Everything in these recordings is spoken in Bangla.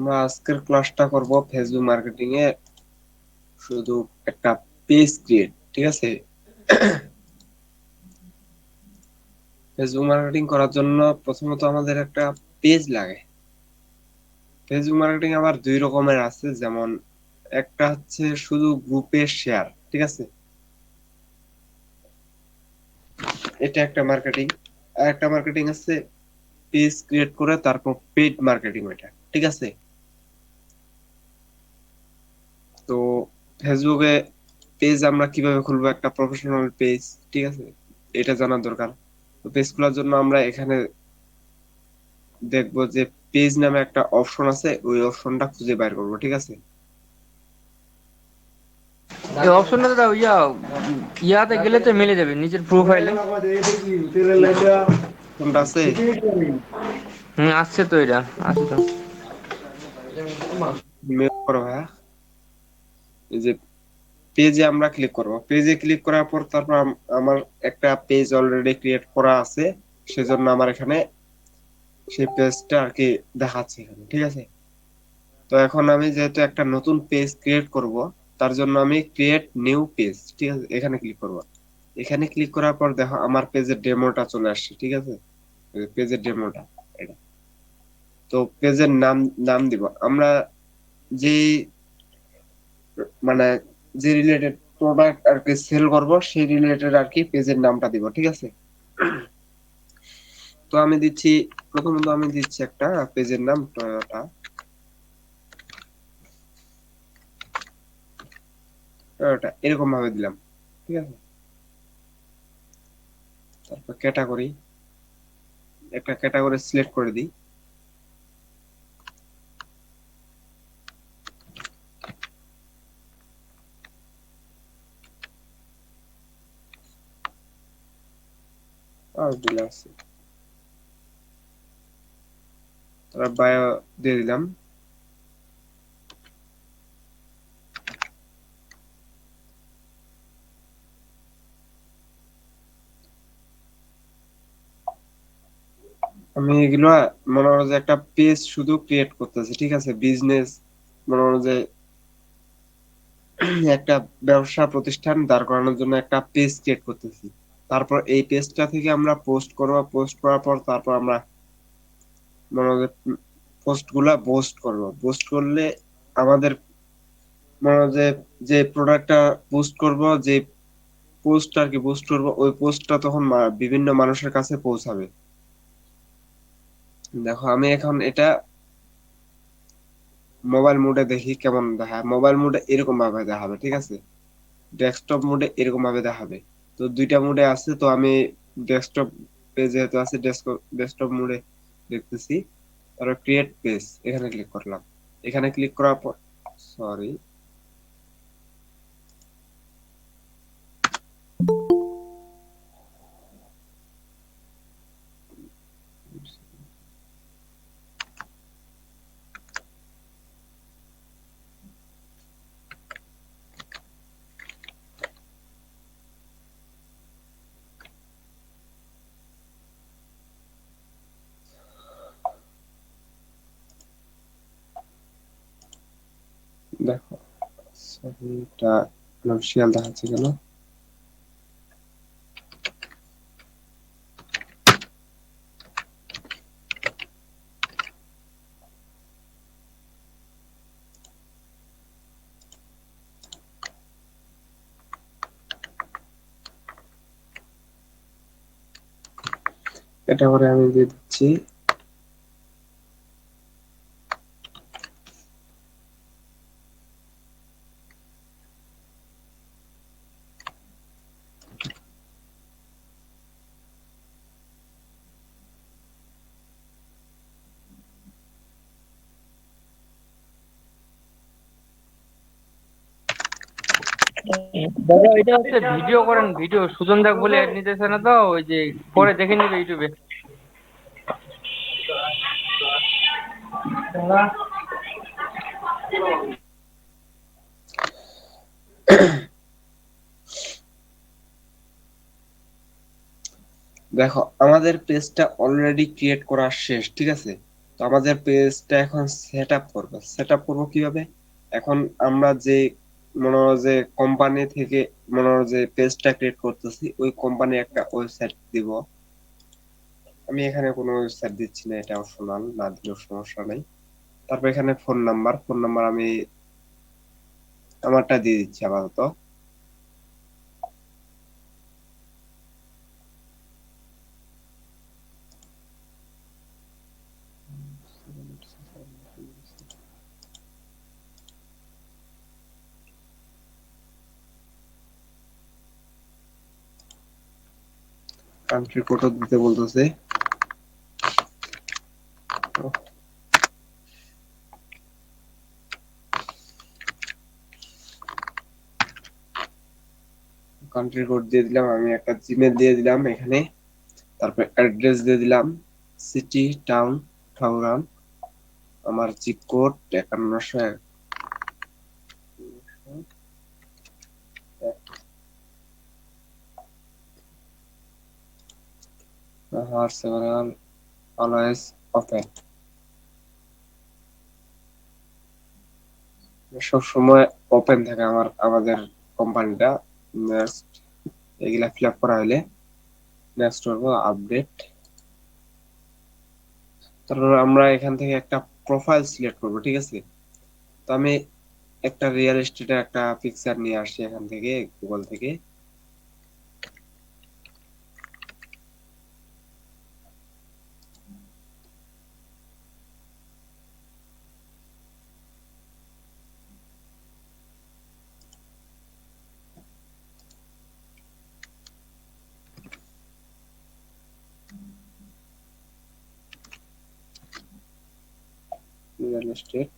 আমরা আজকের ক্লাসটা করব ফেসবুক মার্কেটিং এ শুধু একটা পেজ ক্রিয়েট, ঠিক আছে? ফেসবুক মার্কেটিং করার জন্য প্রথমত আমাদের একটা পেজ লাগে। ফেসবুক মার্কেটিং আবার দুই রকমের আছে, যেমন একটা হচ্ছে শুধু গ্রুপে শেয়ার, ঠিক আছে, এটা একটা মার্কেটিং। আর একটা মার্কেটিং আছে পেজ ক্রিয়েট করে তারপর পেইড মার্কেটিং, ওইটা ঠিক আছে। তো ফেসবুকে পেজ আমরা কিভাবে খুলবো, একটা প্রফেশনাল পেজ, ঠিক আছে, এটা জানার দরকার। তো পেজ খোলার জন্য আমরা এখানে দেখবো যে পেজ নামে একটা অপশন আছে, ওই অপশনটা খুঁজে বের করবো, ঠিক আছে। এই অপশনটা দাও, ইয়াতে গেলে তো মিলে যাবে নিচের প্রোফাইলে। কোনটা আছে? আসছে তো, এটা আছে তো। মেল করো ভাইয়া। এই যে পেজে আমরা ক্লিক করব, পেজে ক্লিক করার পর তারপর আমার একটা পেজ অলরেডি ক্রিয়েট করা আছে, সেজন্য আমার এখানে সেই পেজটা আর কি দেখাচ্ছে এখানে, ঠিক আছে। তো এখন আমি যেহেতু একটা নতুন পেজ ক্রিয়েট করব, তার জন্য আমি ক্রিয়েট নিউ পেজ, ঠিক আছে, এখানে ক্লিক করব। এখানে ক্লিক করার পর দেখো আমার পেজের ডেমোটা চলে আসছে, ঠিক আছে, পেজের ডেমোটা এটা। তো পেজের নাম নাম দিব আমরা, যে মানে যে রিলেটেড প্রোডাক্ট আর কি সেল করব, সেই রিলেটেড আর কি পেজের নামটা দিব, ঠিক আছে। তো আমি দিচ্ছি, প্রথমত আমি দিচ্ছি একটা পেজের নাম টয়োটা, টয়োটা এরকম ভাবে দিলাম, ঠিক আছে। তারপর ক্যাটাগরি, একটা ক্যাটাগরি সিলেক্ট করে দিই। আর দিলাম, তারপর বায়ো দিয়ে দিলাম। আমি এগুলো মনে করো যে একটা পেজ শুধু ক্রিয়েট করতেছি, ঠিক আছে, বিজনেস, মনে করো যে একটা ব্যবসা প্রতিষ্ঠান দাঁড় করানোর জন্য একটা পেজ ক্রিয়েট করতেছি। তারপর এই পেজটা থেকে আমরা পোস্ট করব, পোস্ট করার পর তারপর আমরা মনে করো যে পোস্ট গুলা বুস্ট করব, বুস্ট করলে আমাদের মনে করো যে যে প্রোডাক্টটা বুস্ট করব, যে পোস্ট আর কি বুস্ট করব, ওই পোস্টটা তখন বিভিন্ন মানুষের কাছে পৌঁছাবে। দেখো আমি এখন এটা মোবাইল মোডে দেখি কেমন দেখায়। মোবাইল মোডে এরকম ভাবে দেখাবে, ঠিক আছে, ডেস্কটপ মোডে এরকম ভাবে দেখাবে। তো দুইটা মোডে আছে, তো আমি ডেস্কটপ পেজ যেহেতু আছে ডেস্কটপ মোডে দেখতেছি। তারপর ক্রিয়েট পেজ এখানে ক্লিক করলাম। এখানে ক্লিক করার পর, সরি, দেখো ছবিটা শিয়াল দেখাচ্ছে কেন? এটা করে আমি দিয়ে দিচ্ছি। দাদা, এটা হচ্ছে ভিডিও করেন, ভিডিও সুজন দা বলে অ্যাড নিতেছে না তো, ওই যে পরে দেখে নিবে ইউটিউবে। দেখো আমাদের পেজটা অলরেডি ক্রিয়েট করা শেষ, ঠিক আছে। তো তো আমাদের পেজটা এখন সেট আপ করবো কিভাবে? এখন আমরা যে মনে হয় যে কোম্পানি থেকে মনে হয় যে পেজটা ক্রিয়েট করতেছি, ওই কোম্পানি একটা ওয়েবসাইট দিব। আমি এখানে কোনো ওয়েবসাইট দিচ্ছি না, এটা অপশনাল, না দিলেও সমস্যা নেই। তারপর এখানে ফোন নাম্বার আমি আমারটা দিয়ে দিচ্ছি আপাতত। কান্ট্রি কোডও দিতে বলতেছে। কান্ট্রি কোড দিয়ে দিলাম, আমি একটা জিমেল দিয়ে দিলাম এখানে। তারপর অ্যাড্রেস দিয়ে দিলাম, সিটি, টাউন, ঠাউরান। আমার zip code 5100। Several always open, সব সময় ওপেন থাকে আমাদের কোম্পানিটা। নেক্সট, এগুলা ফিল আপ করা হলে নেক্সট করবো আপডেট। তারপর আমরা এখান থেকে একটা প্রোফাইল সিলেক্ট করব, ঠিক আছে? তো আমি একটা রিয়েল এস্টেটের একটা পিকচার নিয়ে আসছি এখান থেকে, গুগল থেকে। রিয়েল এস্টেট,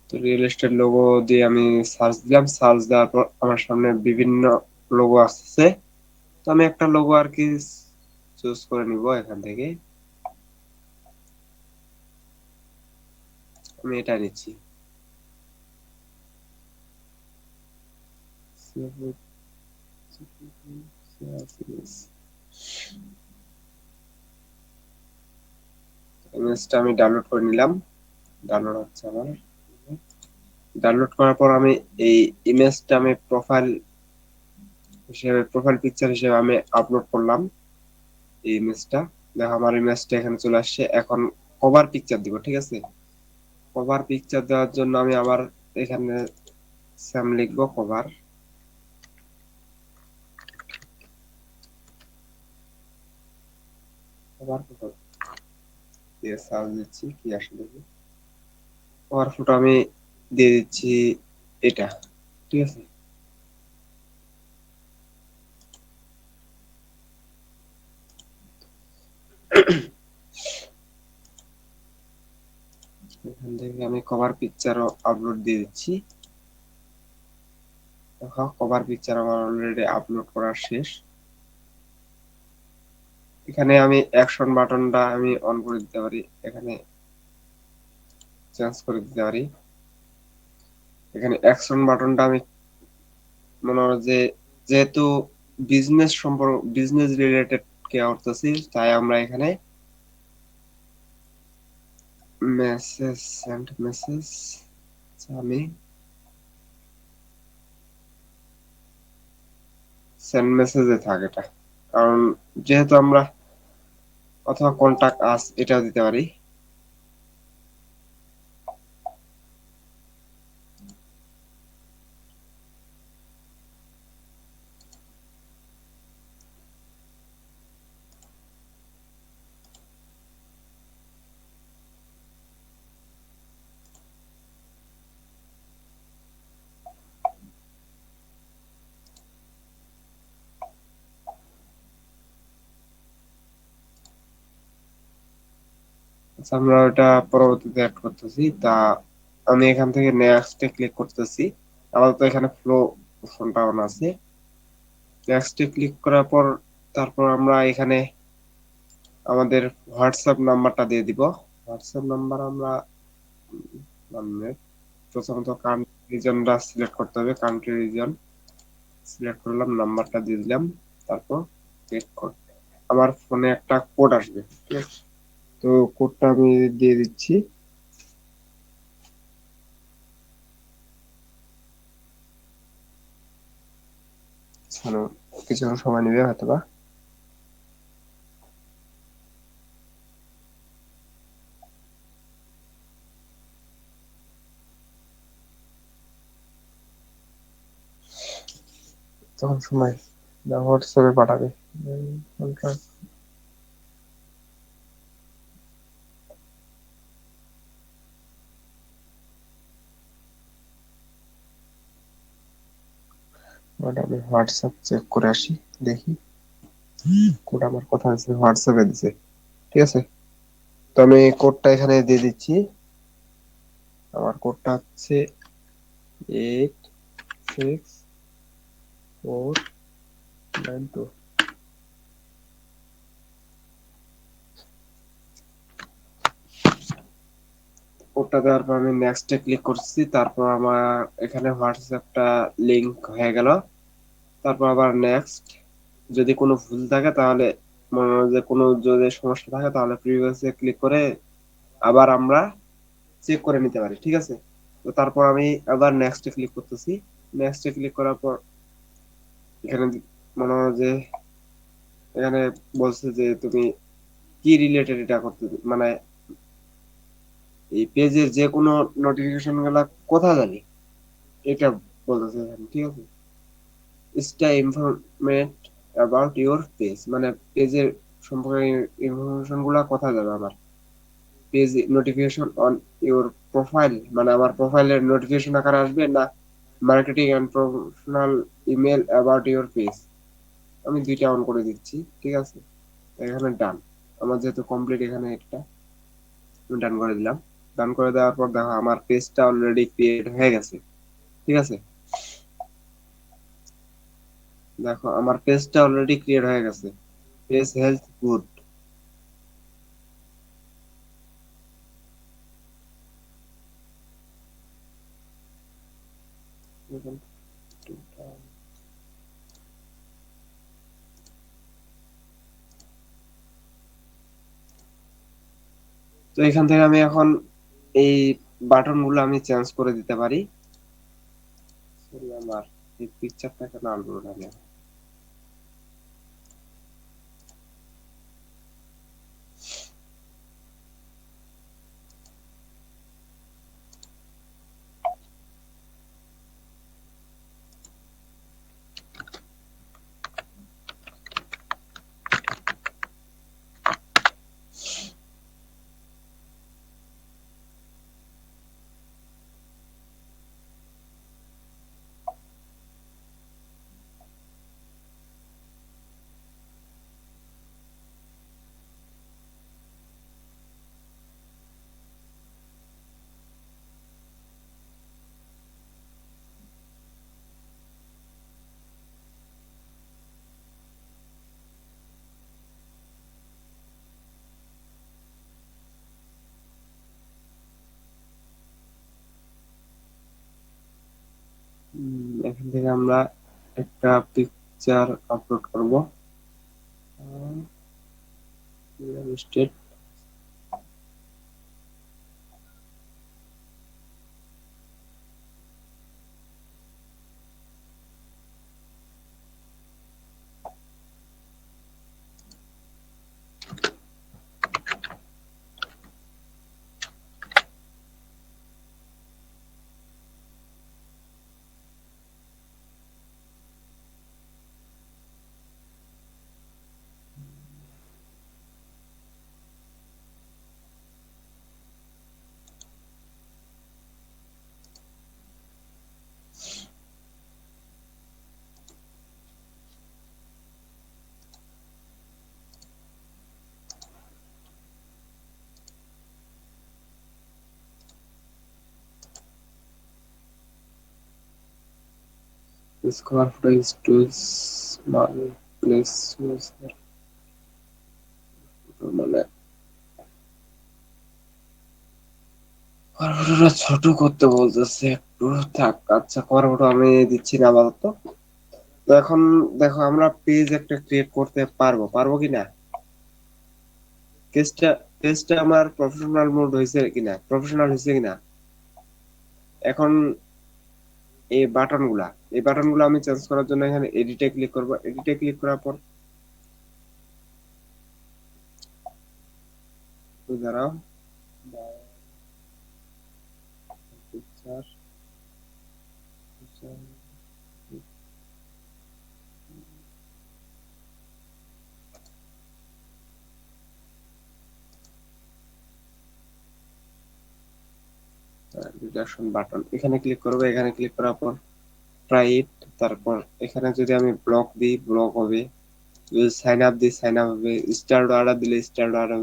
তো রিয়েল এস্টেট লোগো দিয়ে আমি সার্চ দিলাম। সার্চ দেওয়ার পর আমার সামনে বিভিন্ন লোগো আসছে। তো আমি একটা লোগো আর কি চুজ করে নিব এখান থেকে। আমি এটা নিচ্ছি। ইমেজটা আমি ডাউনলোড করে নিলাম। ডাউনলোড হচ্ছে আমার। ডাউনলোড করার পর আমি এই ইমেজটা আমি প্রোফাইল পিকচার হিসেবে আমি আপলোড করলাম এই ইমেজটা। দেখো আমার ইমেজটা এখানে চলে আসছে। এখন কভার পিকচার দিব, ঠিক আছে? কভার পিকচার দেওয়ার জন্য আমি আবার এখানে সেম লিখবো, কভার। কভার ফটো দিয়ে সার্চ দিচ্ছি, কি আসলে কভার ফটো আমি দিয়ে দিচ্ছি এটা, ঠিক আছে? এখান থেকে আমি কভার পিকচারও আপলোড দিয়ে দিচ্ছি। দেখো কভার পিকচার আমার অলরেডি আপলোড করা শেষ। এখানে আমি অ্যাকশন বাটনটা আমি অন করে দিতে পারি, এখানে চেঞ্জ করে দিতে পারি। এখানে অ্যাকশন বাটনটা আমি মনে হয় যে, যেহেতু বিজনেস রিলেটেড কে করতেছি, তাই আমরা এখানে মেসেজ, সেন্ড মেসেজ, আমি সেন্ড মেসেজে থাক এটা, কারণ যেহেতু আমরা, অথবা কন্টাক্ট আস এটাও দিতে পারি। আচ্ছা, আমরা ওটা পরবর্তীতে অ্যাড করতেছি। তা আমি এখান থেকে নেক্সটে ক্লিক করতেছি। আপাতত এখানে ফ্লো অপশনটা অন আছে। নেক্সটে ক্লিক করার পর তারপর আমরা এখানে আমাদের হোয়াটসঅ্যাপ নাম্বারটা দিয়ে দিব। হোয়াটসঅ্যাপ নাম্বার আমরা 1 মিনিট, প্রথমত কান্ট্রি রিজনটা সিলেক্ট করতে হবে, কান্ট্রি রিজন সিলেক্ট করলাম, নাম্বারটা দিয়ে দিলাম, তারপর গেট কোড। আমার ফোনে একটা কোড আসবে, ঠিক আছে? তো কোডটা আমি দিয়ে দিচ্ছি। কিছু সময় নেবে হয়তো বা। তখন সময় হোয়াটসঅ্যাপে পাঠাবে। আমি হোয়াটসঅ্যাপ চেক করে আসি, দেখি কোড আমার কথা আছে হোয়াটসঅ্যাপে দিছে, ঠিক আছে? তো আমি কোডটা এখানে দিয়ে দিচ্ছি। আমার কোডটা হচ্ছে 86492। কোডটা দেওয়ার পর আমি নেক্সটে ক্লিক করছি, তারপর আমার এখানে হোয়াটসঅ্যাপটা লিংক হয়ে গেল। তারপর আবার নেক্সট। যদি কোনো ভুল থাকে তাহলে, মনে হয় যে কোনো যদি সমস্যা থাকে তাহলে প্রিভিয়াসে ক্লিক করে আবার আমরা চেক করে নিতে পারি, ঠিক আছে? তো তারপর আমি আবার নেক্সটে ক্লিক করতেছি। নেক্সটে ক্লিক করার পর এখানে মনে হয় যে এখানে বলছে যে তুমি কি রিলেটেড এটা করতে, মানে এই পেজের যে কোনো নোটিফিকেশন গুলা কোথা জানি, এটা বলতেছে এখানে, ঠিক আছে? It's informed about your page, মানে পেজের সম্পর্কে ইনফরমেশন গুলা কোথায় যাবে আমার page notification on your profile, মানে আমার প্রোফাইলের নোটিফিকেশন আকারে আসবে, না marketing and promotional email about your page. আমি দুইটা অন করে দিচ্ছি, ঠিক আছে? এখানে ডান। আমার যেহেতু কমপ্লিট এখানে একটা ডান করে দিলাম। ডান করে দেওয়ার পর দেখো আমার পেজটা অলরেডি ক্রিয়েট হয়ে গেছে, ঠিক আছে? দেখো আমার পেজটা অলরেডি ক্রিয়েট হয়ে গেছে। Page health good. তো এখান থেকে আমি এখন এই বাটন গুলো আমি চেঞ্জ করে দিতে পারি। সরি, আমার এই পিকচারটা কেন আনবো না আমি? এখান থেকে আমরা একটা পিকচার আপলোড করব। State. This cover photo is too small. Please use the photo, মানে পারফোটা ছোট করতে বলতেছে একটু, থাক আচ্ছা পারফোটা আমি দিচ্ছি না আপাতত। তো এখন দেখো আমরা পেজ একটা ক্রিয়েট করতে পারবো, পারবো কিনা। পেজটা পেজটা আমার প্রফেশনাল মোড হয়েছে কিনা, প্রফেশনাল হয়েছে কিনা। এখন এই বাটন গুলা আমি চেঞ্জ করার জন্য এখানে এডিটে ক্লিক করব। এডিটে ক্লিক করার পর তো দাঁড়াও, পিকচার, রিডাকশন বাটন, এখানে ক্লিক করবে। এখানে ক্লিক করার পর রাইট, তারপর এখানে যদি আমি ব্লক দিই ব্লক হবে, যদি সাইন আপ দিই সাইন আপ হবে, স্টার্ট অর্ডার দিলে স্টার্ট অর্ডার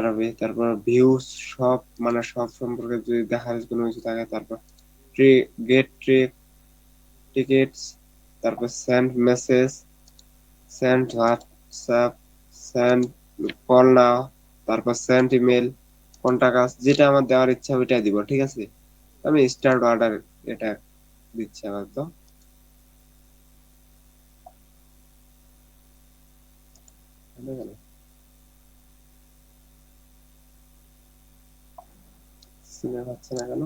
হবে। তারপর ভিউজ সব, মানে সব সম্পর্কে যদি দেখার কোনো কিছু থাকে, তারপর গেট টিকেটস, তারপর send message, send WhatsApp, send call now, তারপর সেন্ড ইমেল, কন্টাক্ট, যেটা আমার দেওয়ার ইচ্ছা ওইটাই দিব, ঠিক আছে। আমি স্টার্ট অর্ডার এটা দিচ্ছি আমার তো। সিনে হচ্ছে না কেন।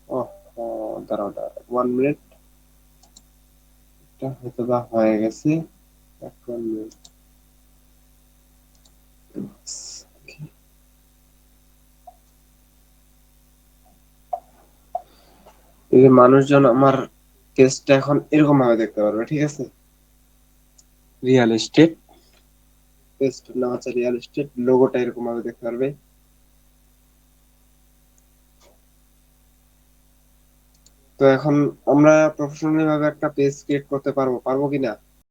ও, দাঁড়াও দাঁড়াও 1 মিনিট, এটা হয়তো বা হয়ে গেছে। 1 মিনিট। এই যে মানুষজন আমার কেসটা এখন এরকম ভাবে দেখতে পারবে, ঠিক আছে। রিয়েল এস্টেট, পেজটার নাম হচ্ছে রিয়েল এস্টেট, লোগোটা এরকম ভাবে দেখতে পারবে। তো এখন আমরা প্রফেশনালি ভাবে একটা পেজ ক্রিয়েট করতে পারবো, পারবো কিনা।